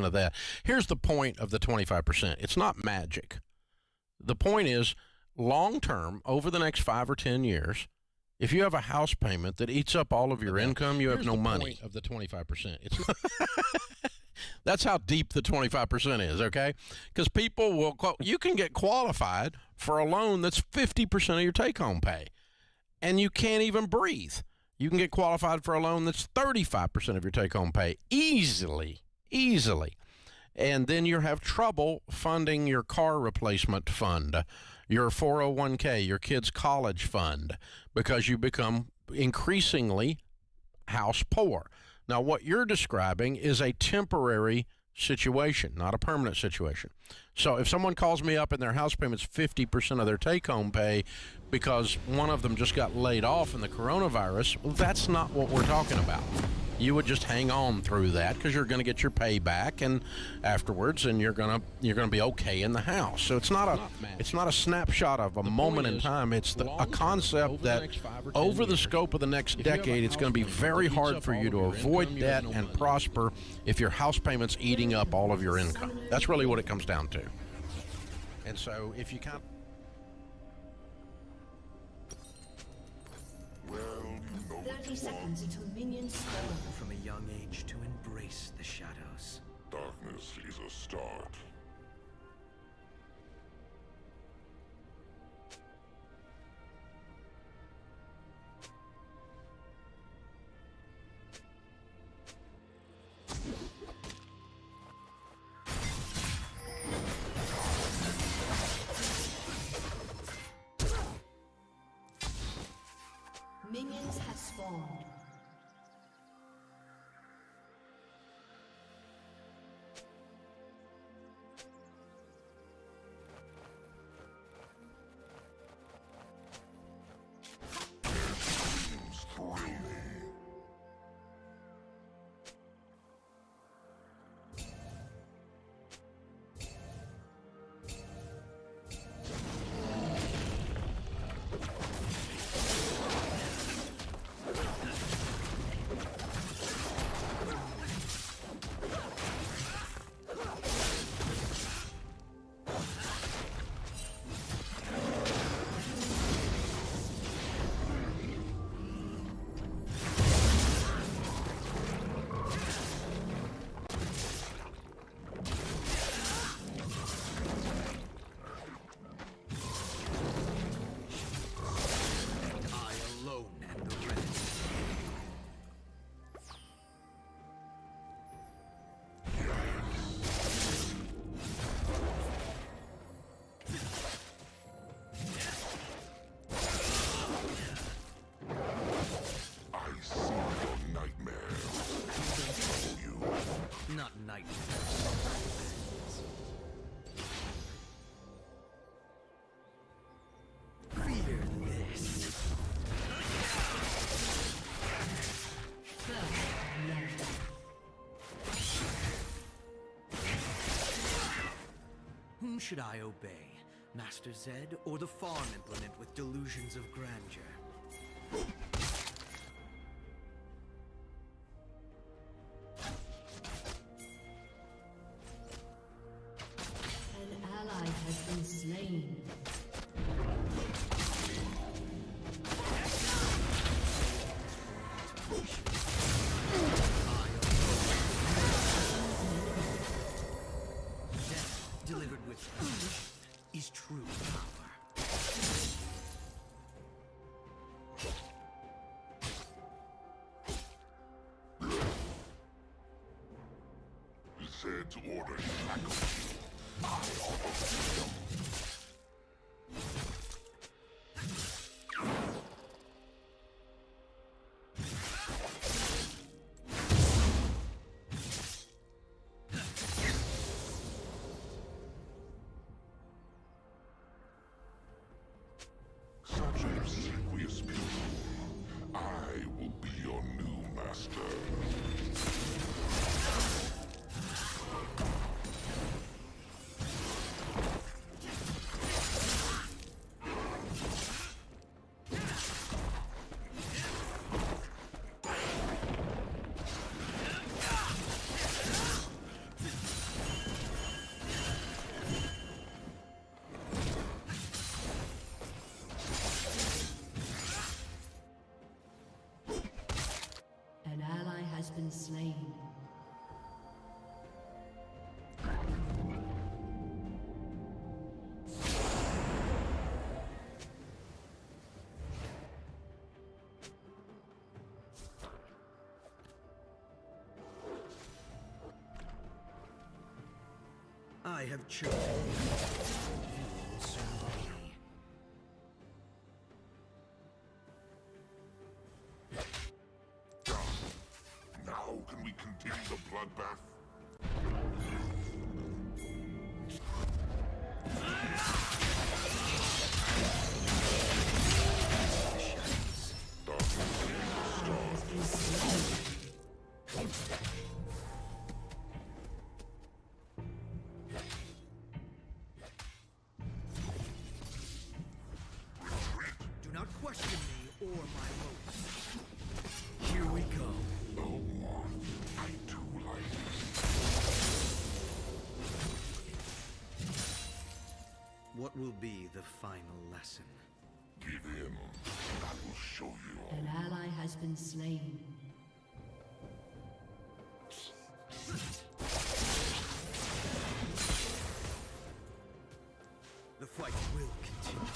of that. Here's the point of the 25%. It's not magic. The point is, long term, over the next 5 or 10 years, if you have a house payment that eats up all of your income, you have no money. Point of the 25%. It's not that's how deep the 25% is, okay? Because people will, you can get qualified for a loan that's 50% of your take-home pay, and you can't even breathe. You can get qualified for a loan that's 35% of your take-home pay easily. And then you have trouble funding your car replacement fund, your 401k, your kid's college fund, because you become increasingly house poor. Now, what you're describing is a temporary situation, not a permanent situation. So if someone calls me up and their house payment's 50% of their take-home pay because one of them just got laid off in the coronavirus, well, that's not what we're talking about. You would just hang on through that because you're going to get your pay back and afterwards, and you're going to be okay in the house. So it's not a snapshot of a moment in time. It's a concept that over the scope of the next decade, it's going to be very hard for you to avoid debt and prosper if your house payment's eating up all of your income. That's really what it comes down to. And so if you can't... Well, 30 seconds until minions spawn. From a young age to embrace the shadows. Darkness is a start. Minions have spawned. Not nightmares. Fear this. Whom should I obey? Master Zed or the farm implement with delusions of grandeur? Has been slain. Death delivered with is true power. Said to order back. Such obsequious people. I will be your new master. I have chosen you. You will serve me. Now can we continue the bloodbath? Do not question me or my motives. Here we go. Oh, I do like this. What will be the final lesson? Give in. I will show you. An ally has been slain. The fight will continue.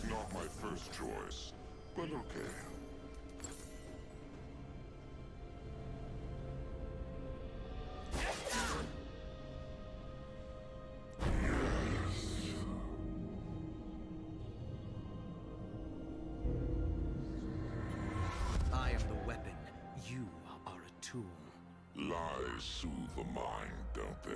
Not my first choice, but okay. I am the weapon. You are a tool. Lies soothe the mind, don't they?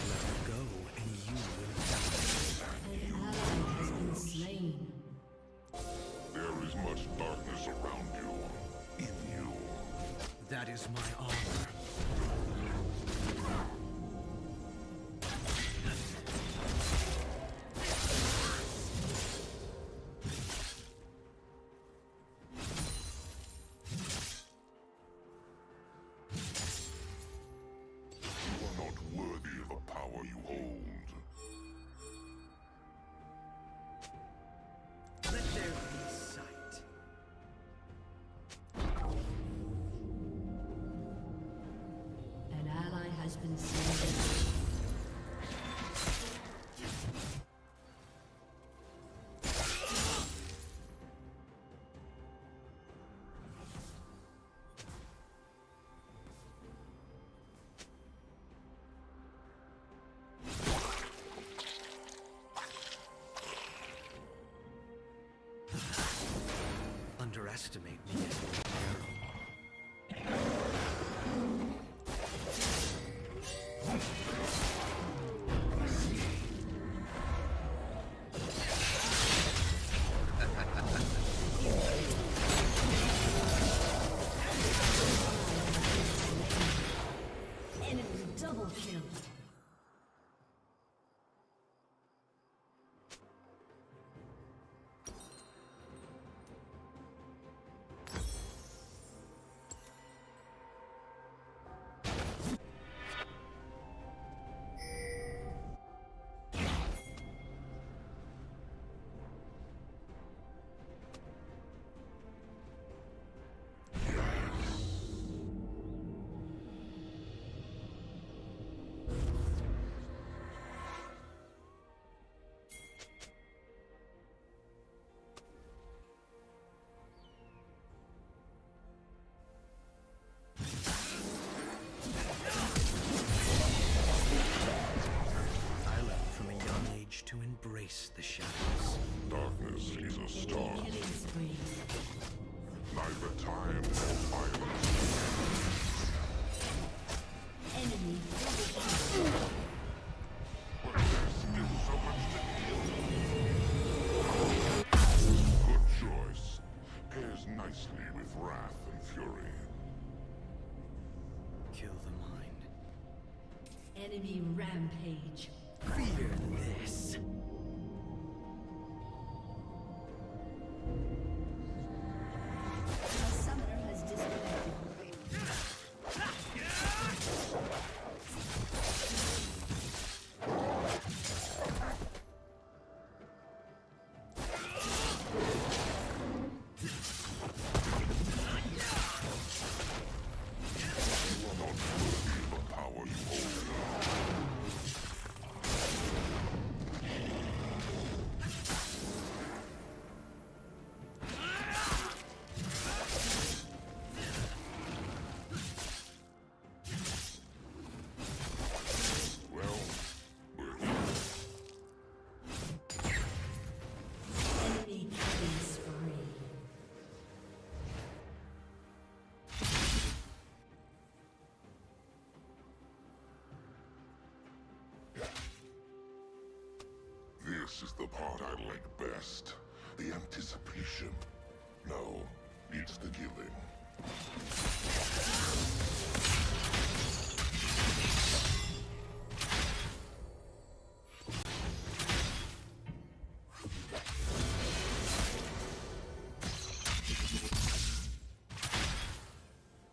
Let go and you will die. An ally has been slain. There is much darkness around you. In you. That is my honor. You are not worthy of the power you hold. Let there be sight. An ally has been slain. Underestimate me at your peril. Enemy double kill. I learned from a young age to embrace the shadows. Darkness is a star. Killing spree. Neither time nor violence. Enemy double kill. But there's still so much to heal. Good choice. Pairs nicely with wrath and fury. Kill the mind. Enemy rampage. Fear this. A summoner has disconnected. This is the part I like best. The anticipation. No, it's the killing.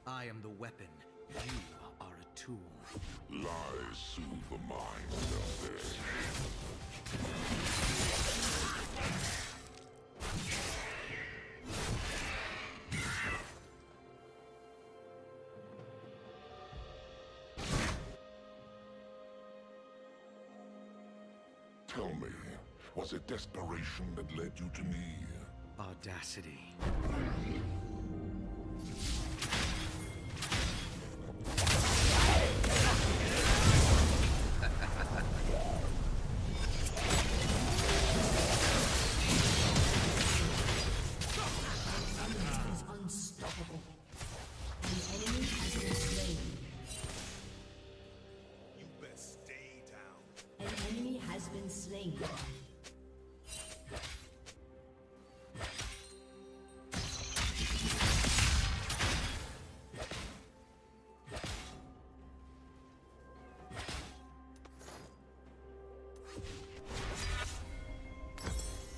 I am the weapon. You are a tool. Lies soothe the mind, don't they? Tell me, was it desperation that led you to me? Audacity. Is unstoppable. An enemy has been slain. You best stay down. An enemy has been slain.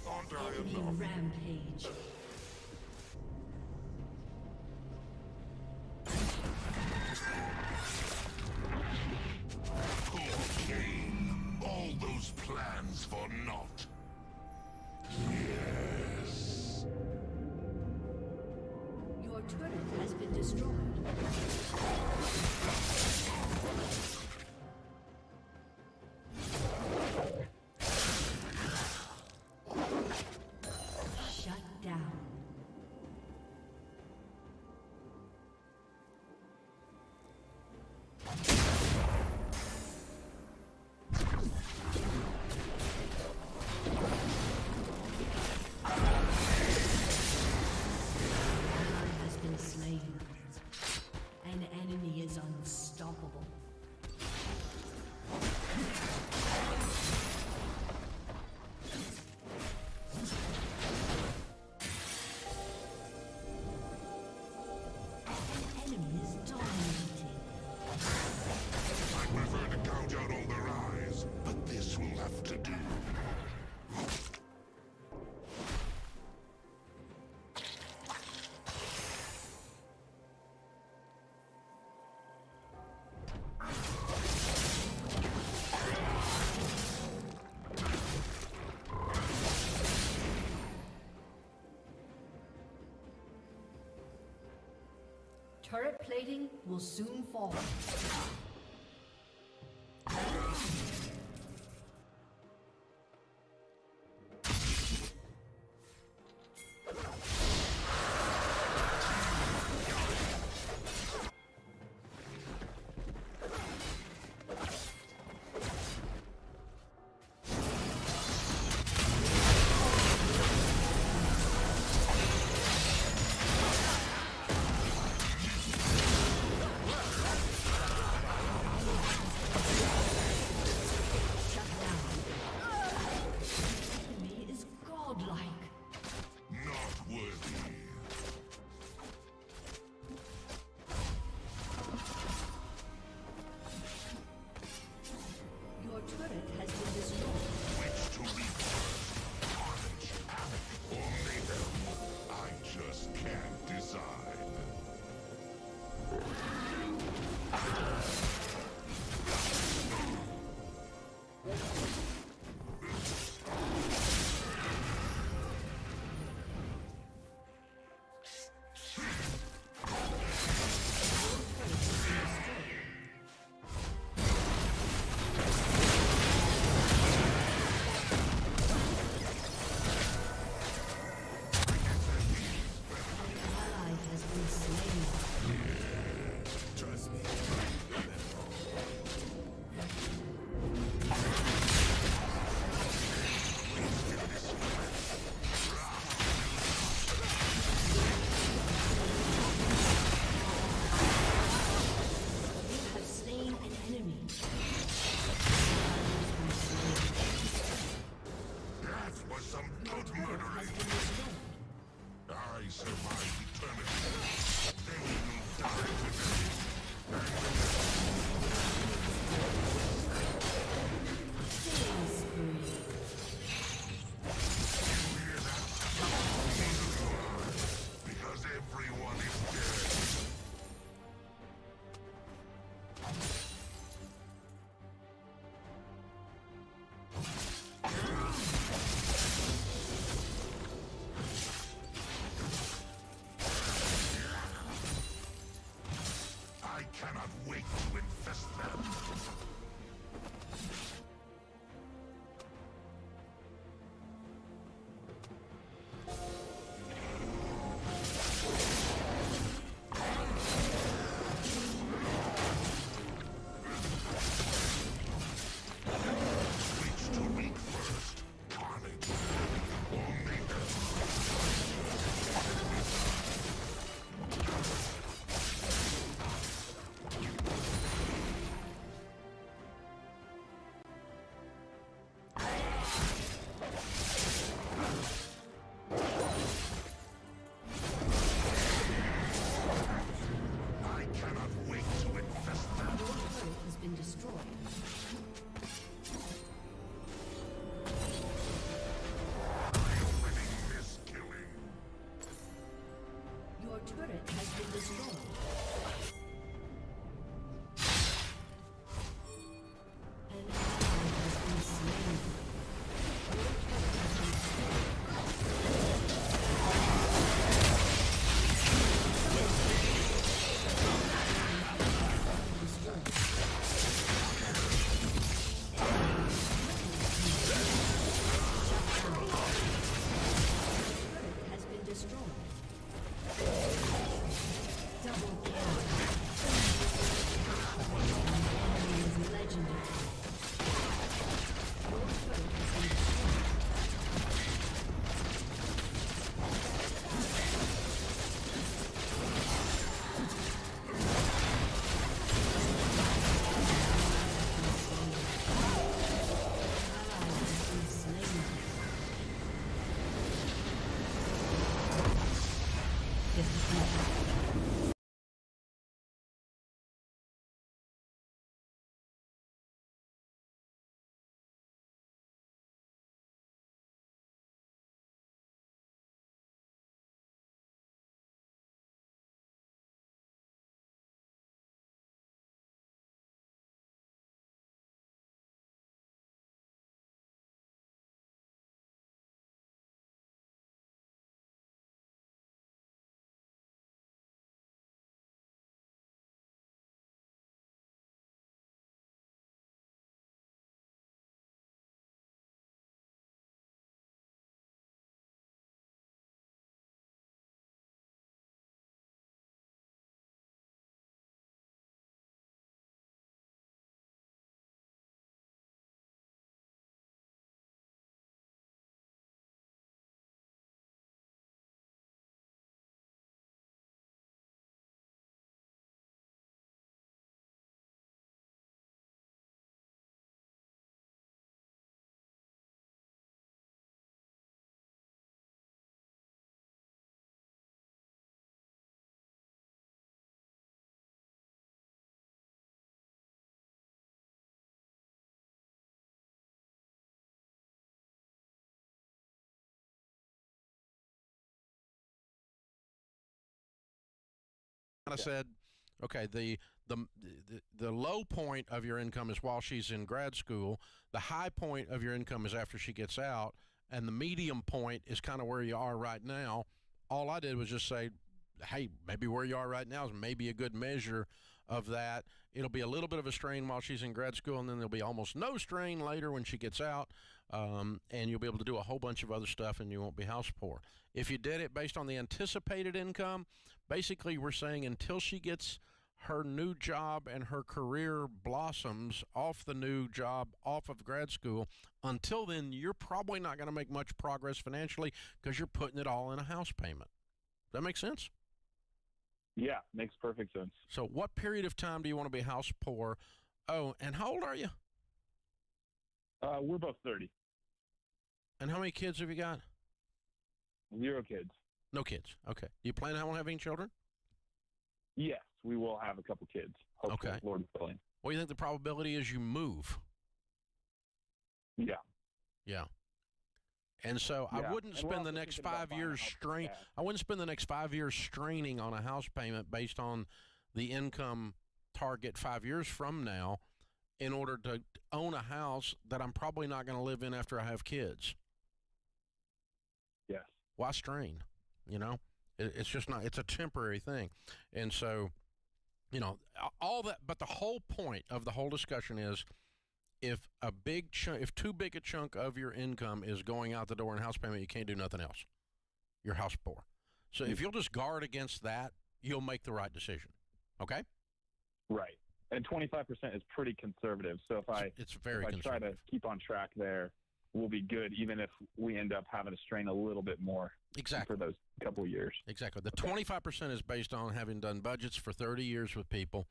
Aren't I Enemy enough? rampage. Poor Kayn. All those plans for naught. Yes. Your turret has been destroyed. Shut down. Ally has been slain. An enemy is unstoppable. An enemy is dominating. I prefer to gouge out all their eyes, but this will have to do. Turret plating will soon fall. destroyed. An ally has been slain. Has been destroyed. Double kill. Enemy is legendary. Your turret has been destroyed. Ally has been slain. I said, okay, the low point of your income is while she's in grad school. The high point of your income is after she gets out, and the medium point is kind of where you are right now. All I did was just say, hey, maybe where you are right now is maybe a good measure of that. It'll be a little bit of a strain while she's in grad school, and then there'll be almost no strain later when she gets out, and you'll be able to do a whole bunch of other stuff, and you won't be house poor. If you did it based on the anticipated income, basically we're saying until she gets her new job and her career blossoms off the new job, off of grad school, until then, you're probably not going to make much progress financially because you're putting it all in a house payment. Does that make sense? Yeah, makes perfect sense. So what period of time do you want to be house poor? Oh, and how old are you? We're both 30. And how many kids have you got? 0 kids. No kids. Okay. Do you plan on having children? Yes, we will have a couple kids. Hopefully, Okay. Lord willing. What do you think the probability is you move? Yeah. Yeah. And so I Yeah. wouldn't And we're spend the also next thinking about 5 buying a years house with cash. I wouldn't spend the next 5 years straining on a house payment based on the income target 5 years from now in order to own a house that I'm probably not going to live in after I have kids. Yes. Why strain? You know, it's just not, it's a temporary thing. And so, you know, all that, but the whole point of the whole discussion is if too big a chunk of your income is going out the door in house payment, you can't do nothing else. You're house poor. So if you'll just guard against that, you'll make the right decision. Okay? Right. And 25% is pretty conservative. So It's very if I try to conservative. keep on track there, we'll be good, even if we end up having to strain a little bit more Exactly. for those couple of years. Exactly. The 25% is based on having done budgets for 30 years with people.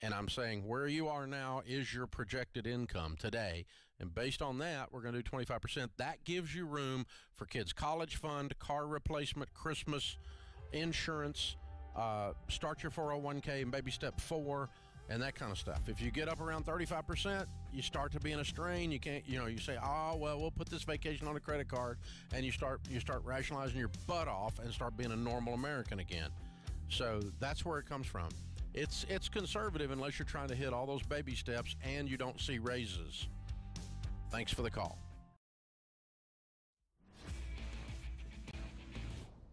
And I'm saying where you are now is your projected income today. And based on that, we're going to do 25%. That gives you room for kids' college fund, car replacement, Christmas, insurance, start your 401k and baby step 4, and that kind of stuff. If you get up around 35%, you start to be in a strain. You can't, you say, oh, well, we'll put this vacation on a credit card, and you start rationalizing your butt off and start being a normal American again. So that's where it comes from. It's conservative unless you're trying to hit all those baby steps and you don't see raises. Thanks for the call.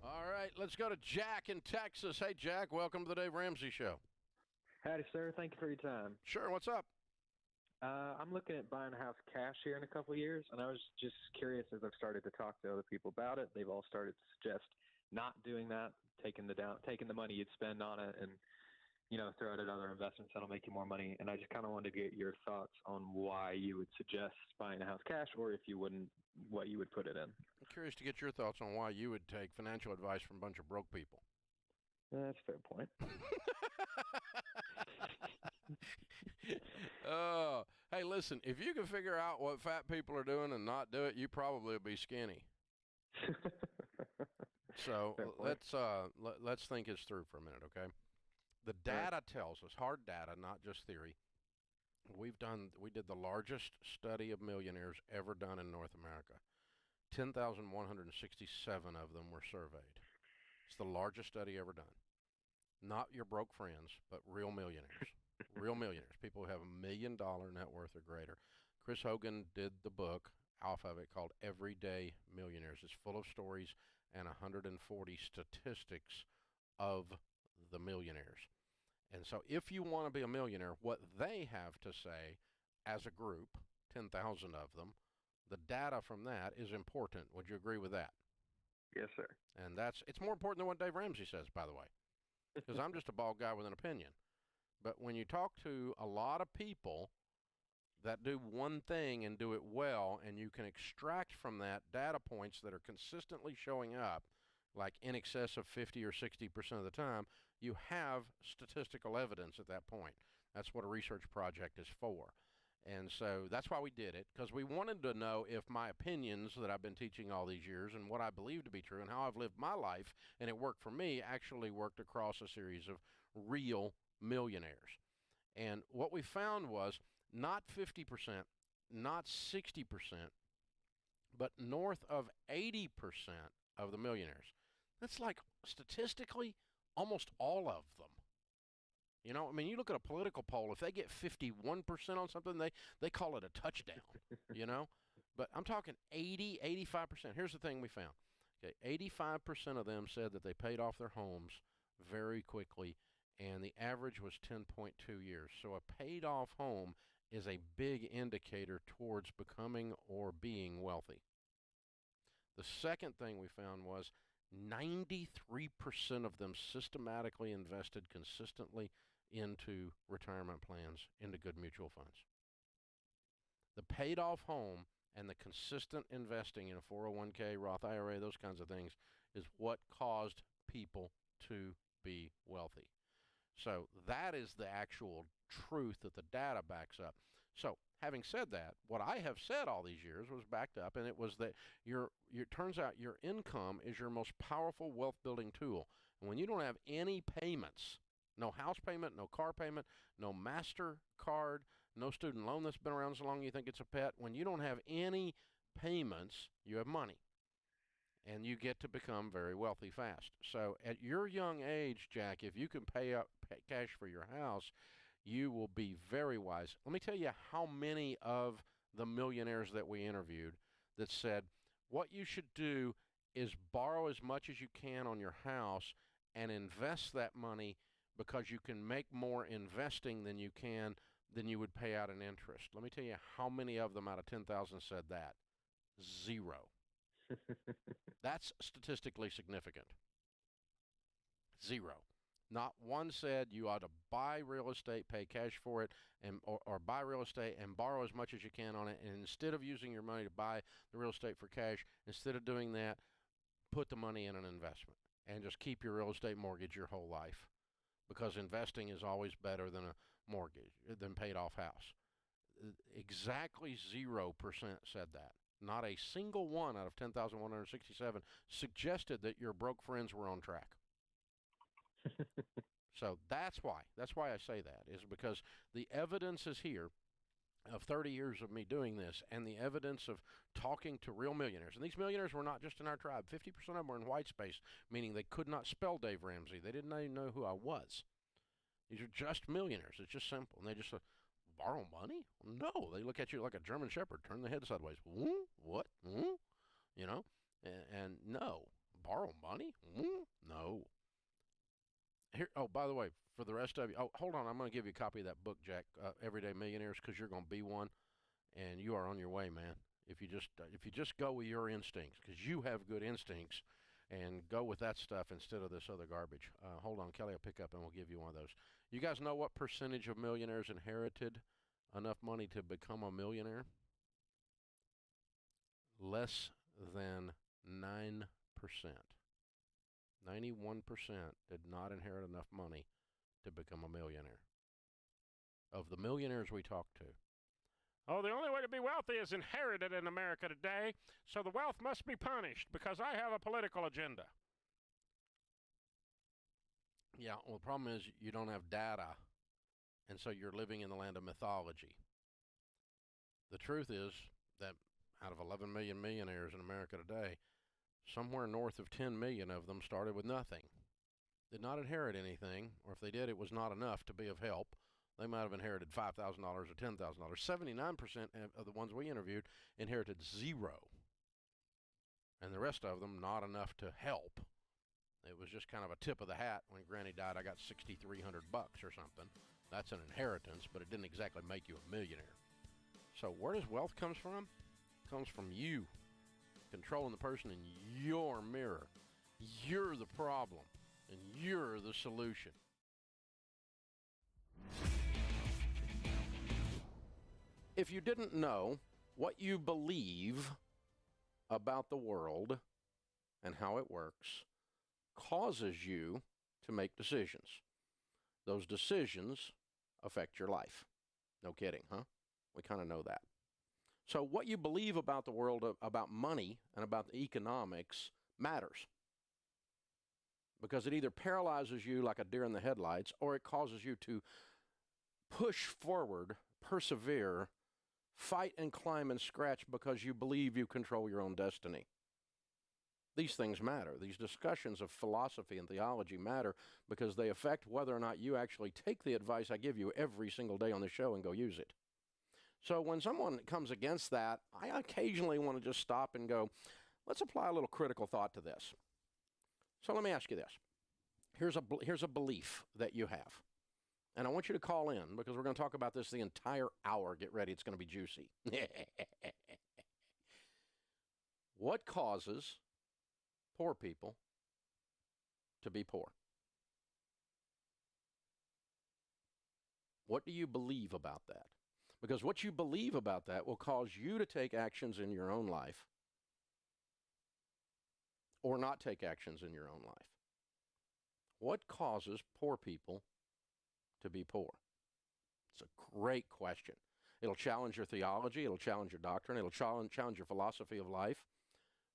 All right, let's go to Jack in Texas. Hey, Jack, welcome to the Dave Ramsey Show. Howdy, sir. Thank you for your time. Sure, what's up? I'm looking at buying a house cash here in a couple of years, and I was just curious as I've started to talk to other people about it. They've all started to suggest not doing that, taking the money you'd spend on it and, throw it at other investments that'll make you more money. And I just kind of wanted to get your thoughts on why you would suggest buying a house cash, or if you wouldn't, what you would put it in. I'm curious to get your thoughts on why you would take financial advice from a bunch of broke people. That's a fair point. Oh, hey, listen, if you can figure out what fat people are doing and not do it, you probably will be skinny. So let's think this through for a minute, okay? The data tells us, hard data, not just theory. We did the largest study of millionaires ever done in North America. 10,167 of them were surveyed. It's the largest study ever done. Not your broke friends, but real millionaires. Real millionaires, people who have $1 million net worth or greater. Chris Hogan did the book off of it called Everyday Millionaires. It's full of stories and 140 statistics of the millionaires. And so if you want to be a millionaire, what they have to say as a group, 10,000 of them, the data from that is important. Would you agree with that? Yes, sir. And it's more important than what Dave Ramsey says, by the way, because I'm just a bald guy with an opinion. But when you talk to a lot of people that do one thing and do it well, and you can extract from that data points that are consistently showing up, like in excess of 50 or 60% of the time, you have statistical evidence at that point. That's what a research project is for. And so that's why we did it, because we wanted to know if my opinions that I've been teaching all these years and what I believe to be true and how I've lived my life, and it worked for me, actually worked across a series of real millionaires. And what we found was not 50%, not 60%, but north of 80% of the millionaires. That's like statistically almost all of them. You know, I mean, you look at a political poll, if they get 51% on something, they call it a touchdown, you know? But I'm talking 80, 85%. Here's the thing we found. Okay, 85% of them said that they paid off their homes very quickly, and the average was 10.2 years. So a paid-off home is a big indicator towards becoming or being wealthy. The second thing we found was 93% of them systematically invested consistently into retirement plans, into good mutual funds. The paid-off home and the consistent investing in a 401k, Roth IRA, those kinds of things, is what caused people to be wealthy. So that is the actual truth that the data backs up. So having said that, what I have said all these years was backed up, and it was that it turns out your income is your most powerful wealth-building tool. And when you don't have any payments, no house payment, no car payment, no MasterCard, no student loan that's been around so long you think it's a pet, when you don't have any payments, you have money. And you get to become very wealthy fast. So at your young age, Jack, if you can pay cash for your house, you will be very wise. Let me tell you how many of the millionaires that we interviewed that said, what you should do is borrow as much as you can on your house and invest that money, because you can make more investing than you would pay out in interest. Let me tell you how many of them out of 10,000 said that. 0. That's statistically significant. 0. Not one said you ought to buy real estate, pay cash for it, or buy real estate and borrow as much as you can on it. And instead of using your money to buy the real estate for cash, instead of doing that, put the money in an investment and just keep your real estate mortgage your whole life, because investing is always better than a mortgage, than paid off house. Exactly 0% said that. Not a single one out of 10,167 suggested that your broke friends were on track. So that's why I say that, is because the evidence is here of 30 years of me doing this and the evidence of talking to real millionaires. And these millionaires were not just in our tribe. 50% of them were in white space, meaning they could not spell Dave Ramsey. They didn't even know who I was. These are just millionaires. It's just simple. And they just borrow money? No. They look at you like a German shepherd, turn the head sideways. What? You know? And no. Borrow money? No. Here. Oh, by the way, for the rest of you, hold on. I'm going to give you a copy of that book, Jack, Everyday Millionaires, because you're going to be one, and you are on your way, man. If you just go with your instincts, because you have good instincts, and go with that stuff instead of this other garbage. Hold on, Kelly, I'll pick up and we'll give you one of those. You guys know what percentage of millionaires inherited enough money to become a millionaire? Less than 9%. 91% did not inherit enough money to become a millionaire. Of the millionaires we talked to. Oh, the only way to be wealthy is inherited in America today, so the wealth must be punished because I have a political agenda. Yeah, well, the problem is you don't have data, and so you're living in the land of mythology. The truth is that out of 11 million millionaires in America today, somewhere north of 10 million of them started with nothing. Did not inherit anything, or if they did, it was not enough to be of help. They might have inherited $5,000 or $10,000. 79% of the ones we interviewed inherited zero. And the rest of them, not enough to help. It was just kind of a tip of the hat. When Granny died, I got $6,300 or something. That's an inheritance, but it didn't exactly make you a millionaire. So where does wealth comes from? It comes from you controlling the person in your mirror. You're the problem, and you're the solution. If you didn't know, what you believe about the world and how it works causes you to make decisions. Those decisions affect your life. No kidding, huh? We kind of know that. So what you believe about the world, about money, and about the economics matters. Because it either paralyzes you like a deer in the headlights, or it causes you to push forward, persevere, fight and climb and scratch because you believe you control your own destiny. These things matter. These discussions of philosophy and theology matter because they affect whether or not you actually take the advice I give you every single day on the show and go use it. So when someone comes against that, I occasionally want to just stop and go, let's apply a little critical thought to this. So let me ask you this. Here's a belief that you have. And I want you to call in because we're going to talk about this the entire hour. Get ready. It's going to be juicy. What causes poor people to be poor? What do you believe about that? Because what you believe about that will cause you to take actions in your own life or not take actions in your own life. What causes poor people to be poor? It's a great question. It'll challenge your theology. It'll challenge your doctrine. It'll challenge your philosophy of life.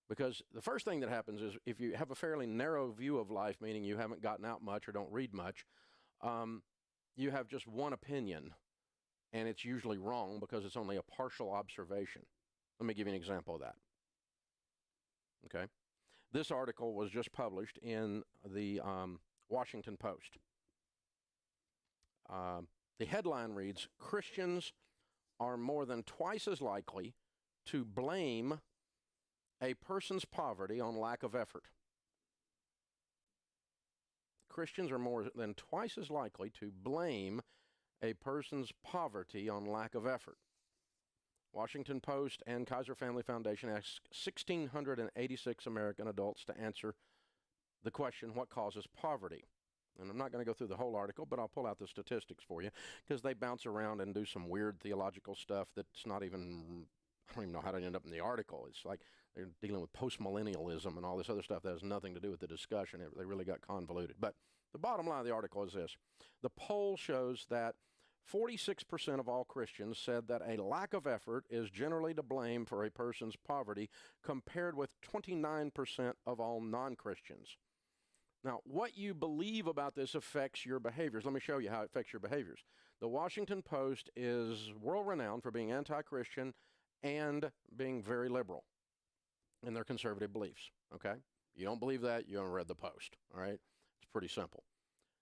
Because the first thing that happens is if you have a fairly narrow view of life, meaning you haven't gotten out much or don't read much, you have just one opinion, and it's usually wrong because it's only a partial observation. Let me give you an example of that. Okay? This article was just published in the Washington Post. The headline reads, Christians are more than twice as likely to blame a person's poverty on lack of effort. Christians are more than twice as likely to blame a person's poverty on lack of effort. Washington Post and Kaiser Family Foundation asked 1,686 American adults to answer the question, what causes poverty? And I'm not going to go through the whole article, but I'll pull out the statistics for you because they bounce around and do some weird theological stuff that's not even, I don't even know how to end up in the article. It's like they're dealing with postmillennialism and all this other stuff that has nothing to do with the discussion. They really got convoluted. But the bottom line of the article is this. The poll shows that 46% of all Christians said that a lack of effort is generally to blame for a person's poverty, compared with 29% of all non-Christians. Now, what you believe about this affects your behaviors. Let me show you how it affects your behaviors. The Washington Post is world-renowned for being anti-Christian and being very liberal in their conservative beliefs, okay? You don't believe that, you haven't read the Post, all right? It's pretty simple.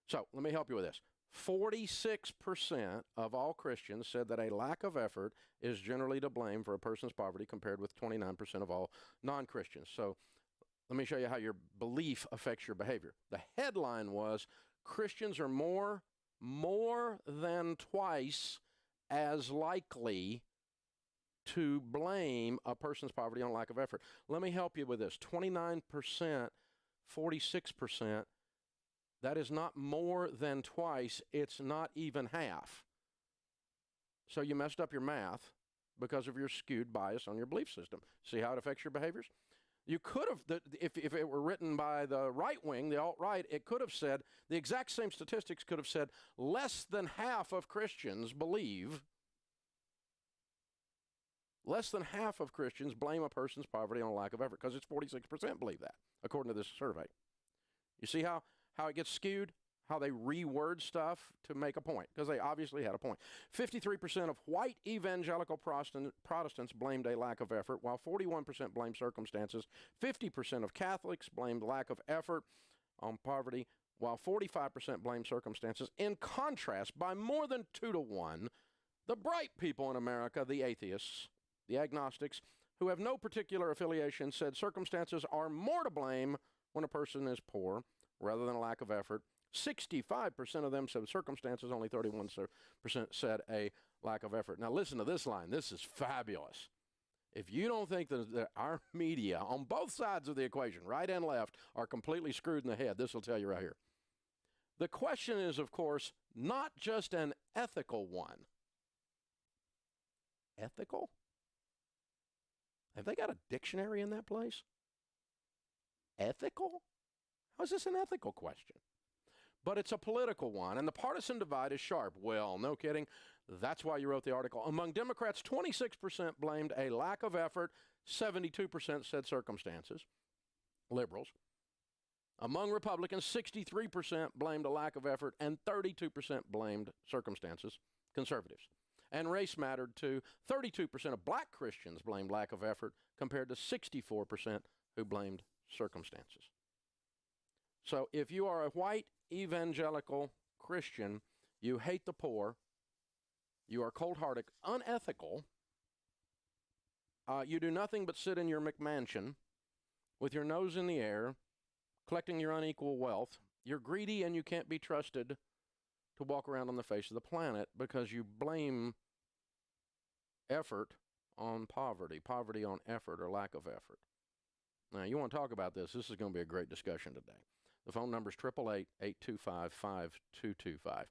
So let me help you with this. 46% of all Christians said that a lack of effort is generally to blame for a person's poverty, compared with 29% of all non-Christians. So let me show you how your belief affects your behavior. The headline was, Christians are more than twice as likely to blame a person's poverty on lack of effort. Let me help you with this. 29%, 46%, that is not more than twice. It's not even half. So you messed up your math because of your skewed bias on your belief system. See how it affects your behaviors? You could have, if it were written by the right wing, the alt-right, it could have said, the exact same statistics could have said, less than half of Christians believe, less than half of Christians blame a person's poverty on a lack of effort, because it's 46% believe that, according to this survey. You see how it gets skewed? How they reword stuff to make a point, because they obviously had a point. 53% of white evangelical Protestants blamed a lack of effort, while 41% blamed circumstances. 50% of Catholics blamed lack of effort on poverty, while 45% blamed circumstances. In contrast, by more than 2 to 1, the bright people in America, the atheists, the agnostics, who have no particular affiliation, said circumstances are more to blame when a person is poor rather than a lack of effort. 65% of them said circumstances, only 31% said a lack of effort. Now listen to this line. This is fabulous. If you don't think that our media on both sides of the equation, right and left, are completely screwed in the head, this will tell you right here. The question is, of course, not just an ethical one. Ethical? Have they got a dictionary in that place? Ethical? How is this an ethical question? But it's a political one, and the partisan divide is sharp. Well, no kidding. That's why you wrote the article. Among Democrats, 26% blamed a lack of effort. 72% said circumstances. Liberals. Among Republicans, 63% blamed a lack of effort, and 32% blamed circumstances. Conservatives. And race mattered too. 32% of black Christians blamed lack of effort, compared to 64% who blamed circumstances. So if you are a white evangelical Christian, you hate the poor, you are cold-hearted, unethical, you do nothing but sit in your McMansion with your nose in the air, collecting your unequal wealth, you're greedy and you can't be trusted to walk around on the face of the planet because you blame effort on poverty, poverty on effort or lack of effort. Now, you want to talk about this. This is going to be a great discussion today. The phone number is 888-825-5225.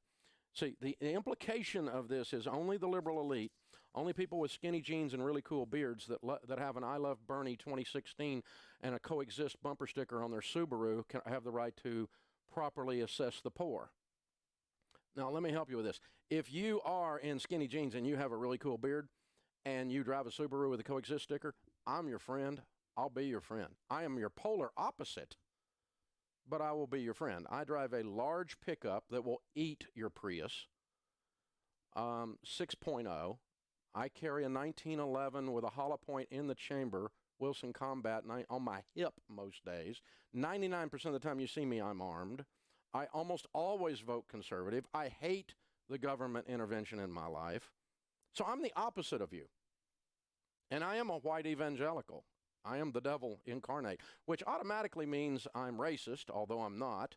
See, the implication of this is only the liberal elite, only people with skinny jeans and really cool beards that have an I Love Bernie 2016 and a Coexist bumper sticker on their Subaru can have the right to properly assess the poor. Now, let me help you with this. If you are in skinny jeans and you have a really cool beard and you drive a Subaru with a Coexist sticker, I'm your friend. I'll be your friend. I am your polar opposite, but I will be your friend. I drive a large pickup that will eat your Prius, 6.0. I carry a 1911 with a hollow point in the chamber, Wilson Combat, on my hip most days. 99% of the time you see me, I'm armed. I almost always vote conservative. I hate the government intervention in my life. So I'm the opposite of you. And I am a white evangelical. I am the devil incarnate, which automatically means I'm racist, although I'm not.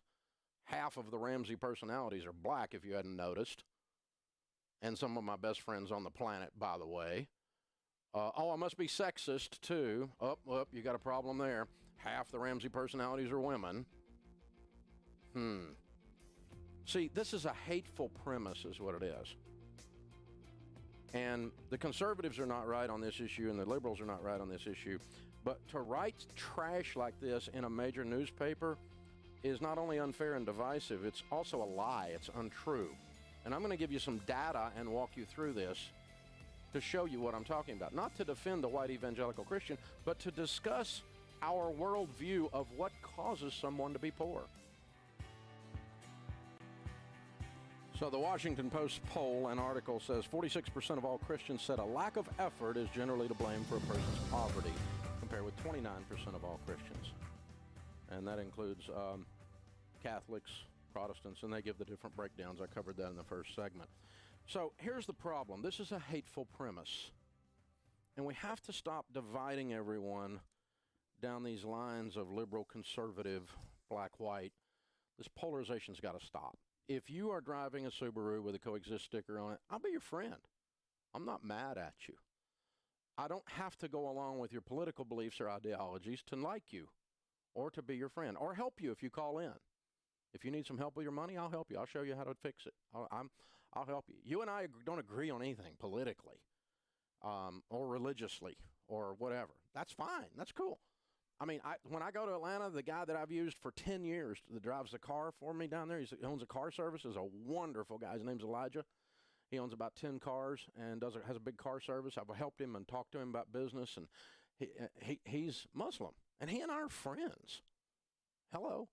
Half of the Ramsey personalities are black, if you hadn't noticed. And some of my best friends on the planet, by the way. I must be sexist, too. You got a problem there. Half the Ramsey personalities are women. See, this is a hateful premise, is what it is. And the conservatives are not right on this issue, and the liberals are not right on this issue. But to write trash like this in a major newspaper is not only unfair and divisive, it's also a lie. It's untrue. And I'm going to give you some data and walk you through this to show you what I'm talking about. Not to defend the white evangelical Christian, but to discuss our worldview of what causes someone to be poor. So the Washington Post poll and article says 46% of all Christians said a lack of effort is generally to blame for a person's poverty, compared with 29% of all Christians. And that includes Catholics, Protestants, and they give the different breakdowns. I covered that in the first segment. So here's the problem. This is a hateful premise. And we have to stop dividing everyone down these lines of liberal, conservative, black, white. This polarization's got to stop. If you are driving a Subaru with a coexist sticker on it, I'll be your friend. I'm not mad at you. I don't have to go along with your political beliefs or ideologies to like you or to be your friend or help you if you call in. If you need some help with your money, I'll help you. I'll show you how to fix it. I'll help you. You and I don't agree on anything politically or religiously or whatever. That's fine. That's cool. I mean, when I go to Atlanta, the guy that I've used for 10 years that drives the car for me down there, he owns a car service, is a wonderful guy. His name's Elijah. He owns about 10 cars and has a big car service. I've helped him and talked to him about business, and he's Muslim, and he and I are friends. Hello.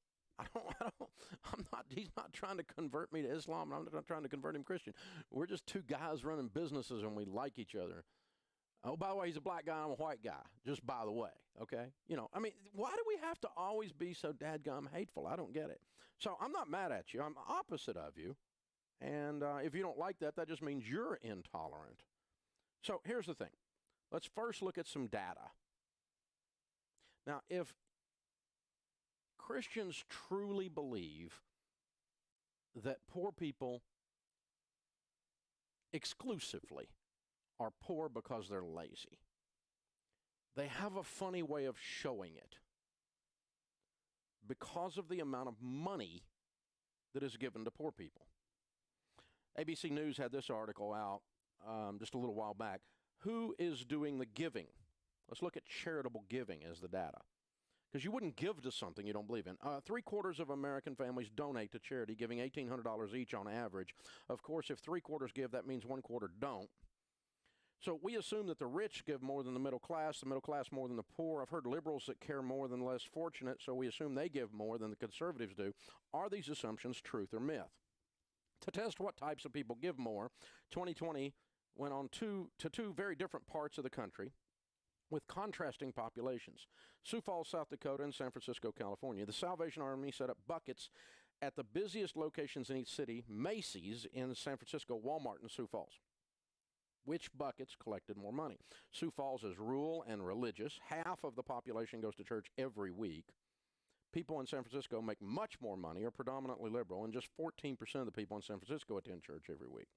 He's not trying to convert me to Islam, and I'm not trying to convert him Christian. We're just two guys running businesses, and we like each other. Oh, by the way, he's a black guy, I'm a white guy, just by the way, okay? You know, I mean, why do we have to always be so dadgum hateful? I don't get it. So I'm not mad at you. I'm opposite of you. And if you don't like that, that just means you're intolerant. So here's the thing. Let's first look at some data. Now, if Christians truly believe that poor people exclusively are poor because they're lazy, they have a funny way of showing it because of the amount of money that is given to poor people. ABC News had this article out just a little while back. Who is doing the giving? Let's look at charitable giving as the data, because you wouldn't give to something you don't believe in. 3/4 of American families donate to charity, giving $1,800 each on average. Of course, if 3/4 give, that means 1/4 don't. So we assume that the rich give more than the middle class more than the poor. I've heard liberals that care more than the less fortunate, so we assume they give more than the conservatives do. Are these assumptions truth or myth? To test what types of people give more, 2020 went on to two very different parts of the country with contrasting populations: Sioux Falls, South Dakota, and San Francisco, California. The Salvation Army set up buckets at the busiest locations in each city: Macy's in San Francisco, Walmart in Sioux Falls. Which buckets collected more money? Sioux Falls is rural and religious. Half of the population goes to church every week. People in San Francisco make much more money, are predominantly liberal, and just 14% of the people in San Francisco attend church every week.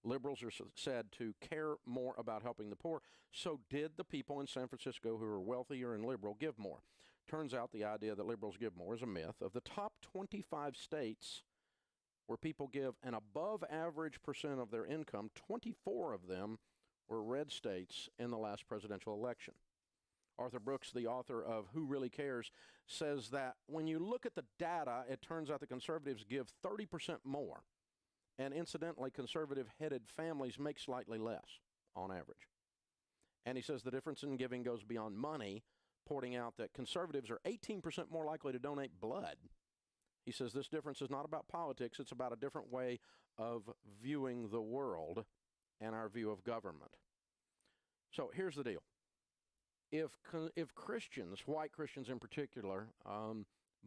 Liberals are said to care more about helping the poor. So did the people in San Francisco who are wealthier and liberal give more? Turns out the idea that liberals give more is a myth. Of the top 25 states where people give an above average percent of their income, 24 of them were red states in the last presidential election. Arthur Brooks, the author of Who Really Cares, says that when you look at the data, it turns out the conservatives give 30% more. And incidentally, conservative-headed families make slightly less on average. And he says the difference in giving goes beyond money, pointing out that conservatives are 18% more likely to donate blood. He says this difference is not about politics, it's about a different way of viewing the world and our view of government. So here's the deal. If Christians, white Christians in particular,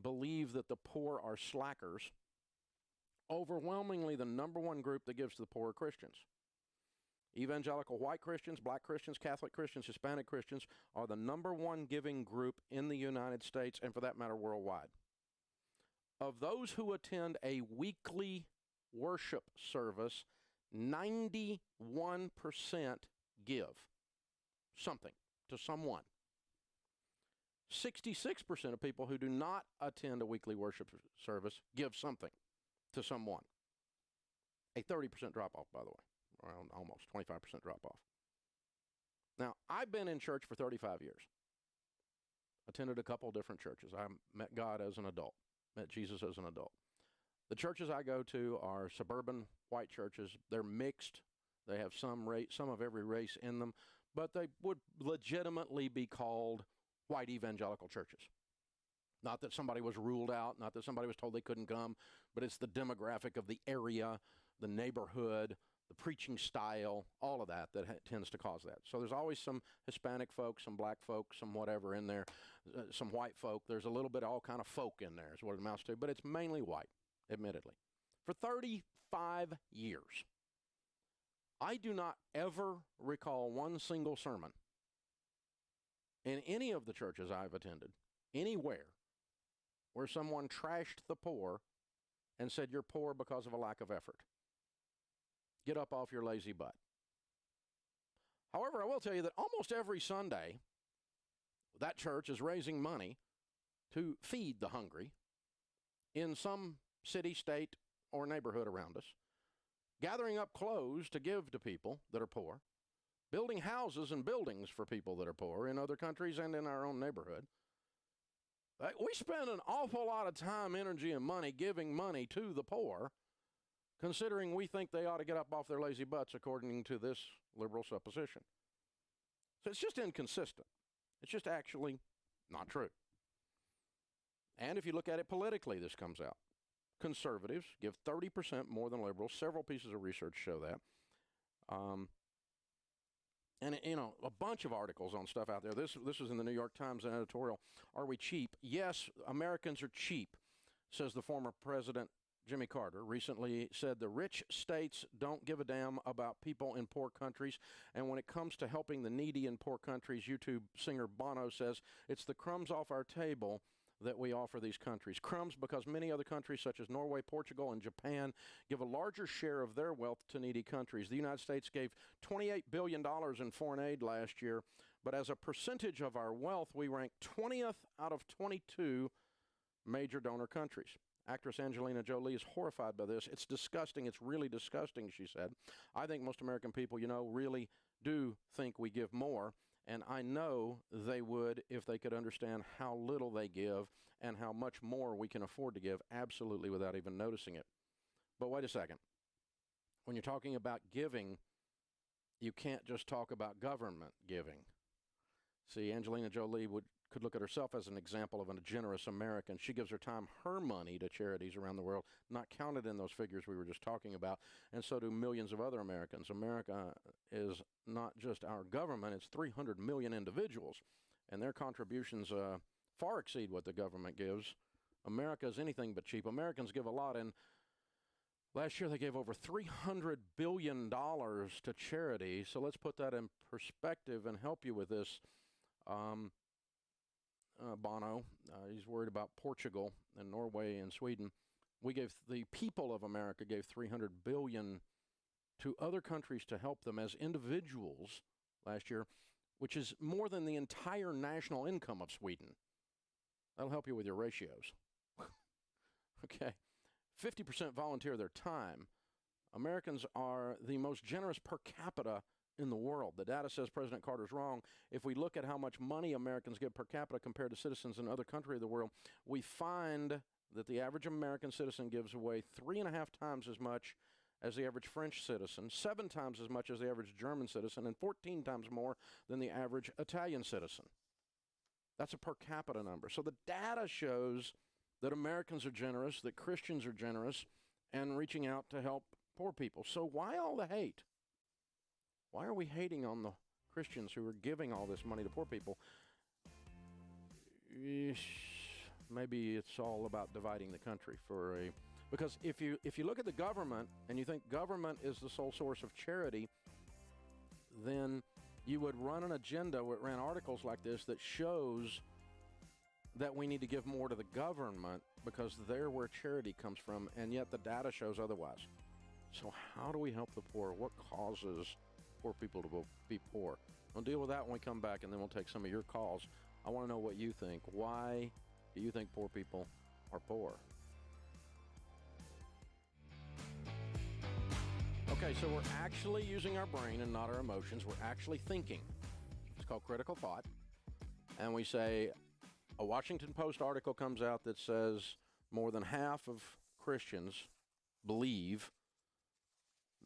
believe that the poor are slackers, overwhelmingly the number one group that gives to the poor are Christians. Evangelical white Christians, black Christians, Catholic Christians, Hispanic Christians are the number one giving group in the United States and, for that matter, worldwide. Of those who attend a weekly worship service, 91% give something to someone. 66% of people who do not attend a weekly worship service give something to someone. A 30% drop-off, by the way, around almost 25% drop-off. Now, I've been in church for 35 years. Attended a couple different churches. I met God as an adult, met Jesus as an adult. The churches I go to are suburban white churches. They're mixed. They have some of every race in them, but they would legitimately be called white evangelical churches. Not that somebody was ruled out, not that somebody was told they couldn't come, but it's the demographic of the area the neighborhood, the preaching style, all of that tends to cause that. So there's always some Hispanic folks, some black folks, some whatever in there, some white folk. There's a little bit of all kind of folk in there is what it amounts to, but it's mainly white, admittedly. For 35 years, I do not ever recall one single sermon in any of the churches I've attended, anywhere, where someone trashed the poor and said, you're poor because of a lack of effort. Get up off your lazy butt. However, I will tell you that almost every Sunday, that church is raising money to feed the hungry in some city, state, or neighborhood around us, gathering up clothes to give to people that are poor, building houses and buildings for people that are poor in other countries and in our own neighborhood. We spend an awful lot of time, energy, and money giving money to the poor, considering we think they ought to get up off their lazy butts according to this liberal supposition. So it's just inconsistent. It's just actually not true. And if you look at it politically, this comes out. Conservatives give 30% more than liberals. Several pieces of research show that. And, you know, a bunch of articles on stuff out there. This was in the New York Times, an editorial. Are we cheap? Yes, Americans are cheap, says the former president Jimmy Carter. Recently said the rich states don't give a damn about people in poor countries. And when it comes to helping the needy in poor countries, YouTube singer Bono says it's the crumbs off our table that we offer these countries. Crumbs because many other countries such as Norway, Portugal, and Japan give a larger share of their wealth to needy countries. The United States gave $28 billion in foreign aid last year, but as a percentage of our wealth, we rank 20th out of 22 major donor countries. Actress Angelina Jolie is horrified by this. It's disgusting. It's really disgusting, she said. I think most American people, you know, really do think we give more. And I know they would if they could understand how little they give and how much more we can afford to give, absolutely without even noticing it. But wait a second. When you're talking about giving, you can't just talk about government giving. See, Angelina Jolie could look at herself as an example of a generous American. She gives her time, her money, to charities around the world, not counted in those figures we were just talking about, and so do millions of other Americans. America is not just our government, it's 300 million individuals, and their contributions far exceed what the government gives. America is anything but cheap. Americans give a lot, and last year they gave over $300 billion to charity, so let's put that in perspective and help you with this. Bono, he's worried about Portugal and Norway and Sweden. The people of America gave $300 billion to other countries to help them as individuals last year, which is more than the entire national income of Sweden. That'll help you with your ratios. Okay. 50% volunteer their time. Americans are the most generous per capita in the world. The data says President Carter's wrong. If we look at how much money Americans give per capita compared to citizens in other countries of the world, we find that the average American citizen gives away 3.5 times as much as the average French citizen, 7 times as much as the average German citizen, and 14 times more than the average Italian citizen. That's a per capita number. So the data shows that Americans are generous, that Christians are generous, and reaching out to help poor people. So why all the hate? Why are we hating on the Christians who are giving all this money to poor people? Maybe it's all about dividing the country because if you look at the government and you think government is the sole source of charity, then you would run an agenda where it ran articles like this that shows that we need to give more to the government because they're where charity comes from, and yet the data shows otherwise. So how do we help the poor? What causes poor people to be poor? We'll deal with that when we come back, and then we'll take some of your calls. I want to know what you think. Why do you think poor people are poor? Okay, so we're actually using our brain and not our emotions. We're actually thinking. It's called critical thought. And we say, a Washington Post article comes out that says more than half of Christians believe,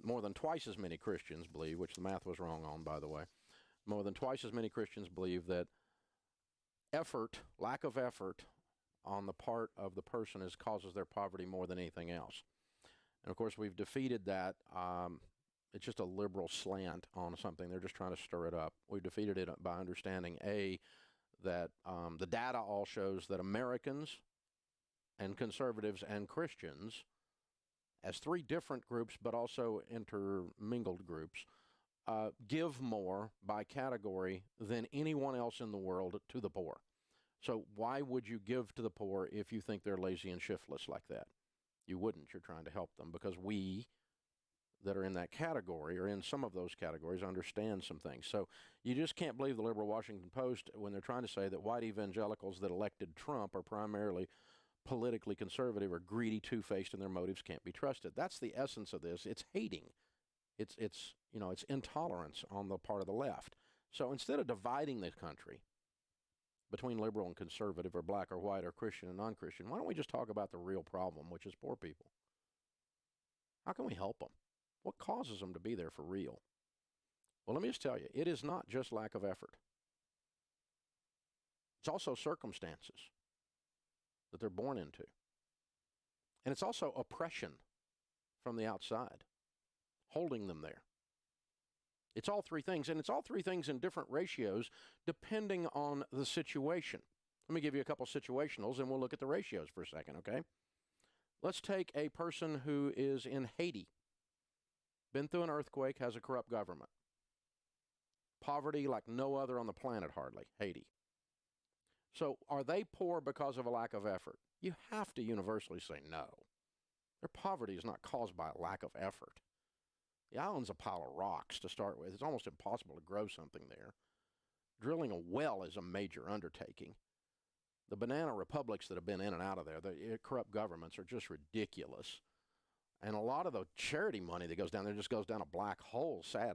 more than twice as many Christians believe, which the math was wrong on, by the way, more than twice as many Christians believe that lack of effort on the part of the person causes their poverty more than anything else. And, of course, we've defeated that. It's just a liberal slant on something. They're just trying to stir it up. We've defeated it by understanding, A, that the data all shows that Americans and conservatives and Christians, as three different groups but also intermingled groups, give more by category than anyone else in the world to the poor. So why would you give to the poor if you think they're lazy and shiftless like that? You wouldn't. You're trying to help them because we that are in that category or in some of those categories understand some things. So you just can't believe the liberal Washington Post when they're trying to say that white evangelicals that elected Trump are primarily politically conservative or greedy, two-faced, and their motives can't be trusted. That's the essence of this. It's hating. It's intolerance on the part of the left. So instead of dividing the country between liberal and conservative or black or white or Christian and non-Christian, why don't we just talk about the real problem, which is poor people? How can we help them? What causes them to be there for real? Well, let me just tell you, it is not just lack of effort. It's also circumstances that they're born into. And it's also oppression from the outside, holding them there. It's all three things, and it's all three things in different ratios depending on the situation. Let me give you a couple situationals, and we'll look at the ratios for a second, okay? Let's take a person who is in Haiti, been through an earthquake, has a corrupt government. Poverty like no other on the planet hardly, Haiti. So are they poor because of a lack of effort? You have to universally say no. Their poverty is not caused by a lack of effort. The island's a pile of rocks to start with. It's almost impossible to grow something there. Drilling a well is a major undertaking. The banana republics that have been in and out of there, the corrupt governments, are just ridiculous. And a lot of the charity money that goes down there just goes down a black hole, sadly.